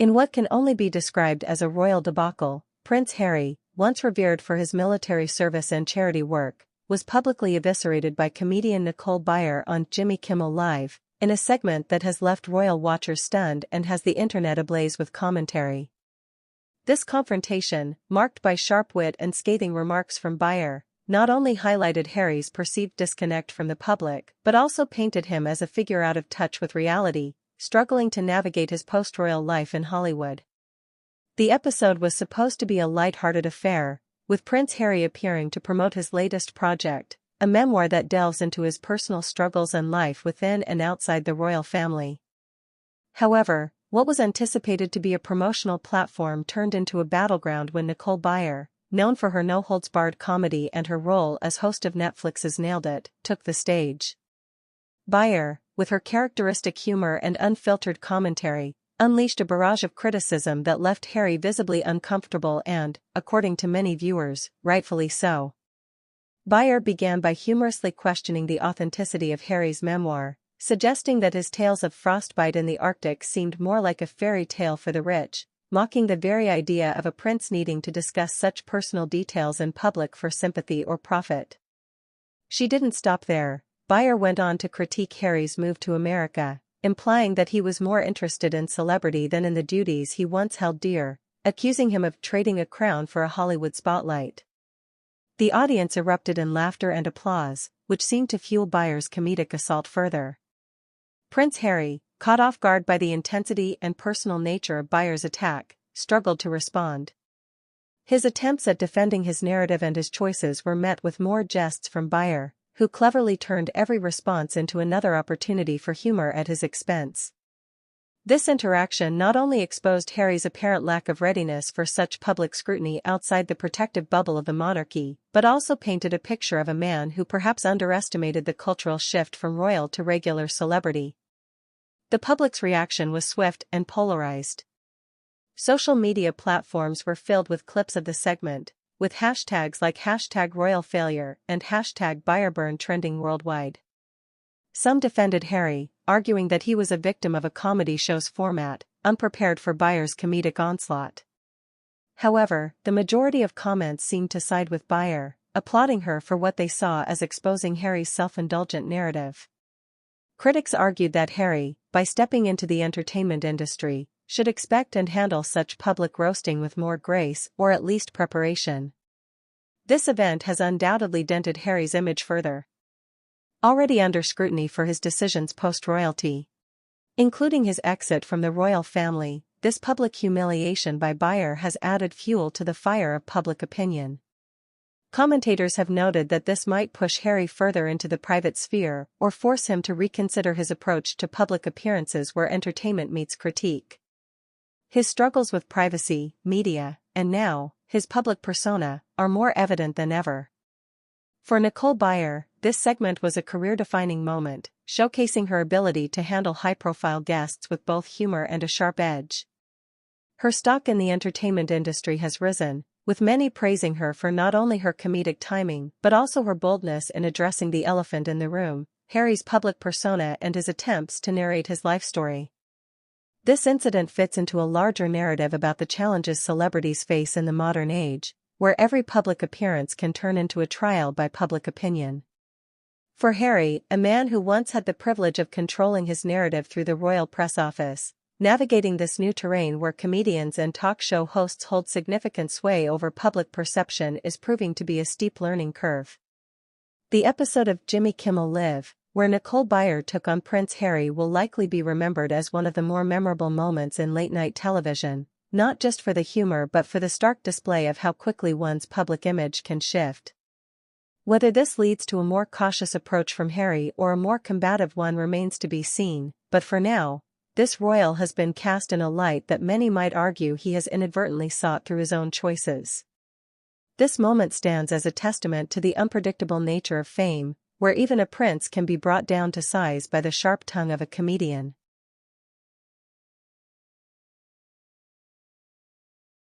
In what can only be described as a royal debacle, Prince Harry, once revered for his military service and charity work, was publicly eviscerated by comedian Nicole Byer on Jimmy Kimmel Live, in a segment that has left royal watchers stunned and has the internet ablaze with commentary. This confrontation, marked by sharp wit and scathing remarks from Byer, not only highlighted Harry's perceived disconnect from the public but also painted him as a figure out of touch with reality, struggling to navigate his post-royal life in Hollywood. The episode was supposed to be a light-hearted affair, with Prince Harry appearing to promote his latest project, a memoir that delves into his personal struggles and life within and outside the royal family. However, what was anticipated to be a promotional platform turned into a battleground when Nicole Byer, known for her no-holds-barred comedy and her role as host of Netflix's Nailed It, took the stage. Byer, with her characteristic humor and unfiltered commentary, unleashed a barrage of criticism that left Harry visibly uncomfortable and, according to many viewers, rightfully so. Byer began by humorously questioning the authenticity of Harry's memoir, suggesting that his tales of frostbite in the Arctic seemed more like a fairy tale for the rich, mocking the very idea of a prince needing to discuss such personal details in public for sympathy or profit. She didn't stop there. Byer went on to critique Harry's move to America, implying that he was more interested in celebrity than in the duties he once held dear, accusing him of trading a crown for a Hollywood spotlight. The audience erupted in laughter and applause, which seemed to fuel Byer's comedic assault further. Prince Harry, caught off guard by the intensity and personal nature of Byer's attack, struggled to respond. His attempts at defending his narrative and his choices were met with more jests from Byer, who cleverly turned every response into another opportunity for humor at his expense. This interaction not only exposed Harry's apparent lack of readiness for such public scrutiny outside the protective bubble of the monarchy, but also painted a picture of a man who perhaps underestimated the cultural shift from royal to regular celebrity. The public's reaction was swift and polarized. Social media platforms were filled with clips of the segment, with hashtags like #RoyalFailure and #ByerBurn trending worldwide. Some defended Harry, arguing that he was a victim of a comedy show's format, unprepared for Byer's comedic onslaught. However, the majority of comments seemed to side with Byer, applauding her for what they saw as exposing Harry's self-indulgent narrative. Critics argued that Harry, by stepping into the entertainment industry, should expect and handle such public roasting with more grace or at least preparation. This event has undoubtedly dented Harry's image further. Already under scrutiny for his decisions post-royalty, including his exit from the royal family, this public humiliation by Byer has added fuel to the fire of public opinion. Commentators have noted that this might push Harry further into the private sphere or force him to reconsider his approach to public appearances where entertainment meets critique. His struggles with privacy, media, and now, his public persona, are more evident than ever. For Nicole Byer, this segment was a career-defining moment, showcasing her ability to handle high-profile guests with both humor and a sharp edge. Her stock in the entertainment industry has risen, with many praising her for not only her comedic timing but also her boldness in addressing the elephant in the room, Harry's public persona and his attempts to narrate his life story. This incident fits into a larger narrative about the challenges celebrities face in the modern age, where every public appearance can turn into a trial by public opinion. For Harry, a man who once had the privilege of controlling his narrative through the royal press office, navigating this new terrain where comedians and talk show hosts hold significant sway over public perception is proving to be a steep learning curve. The episode of Jimmy Kimmel Live, where Nicole Byer took on Prince Harry, will likely be remembered as one of the more memorable moments in late-night television, not just for the humor but for the stark display of how quickly one's public image can shift. Whether this leads to a more cautious approach from Harry or a more combative one remains to be seen, but for now, this royal has been cast in a light that many might argue he has inadvertently sought through his own choices. This moment stands as a testament to the unpredictable nature of fame, where even a prince can be brought down to size by the sharp tongue of a comedian.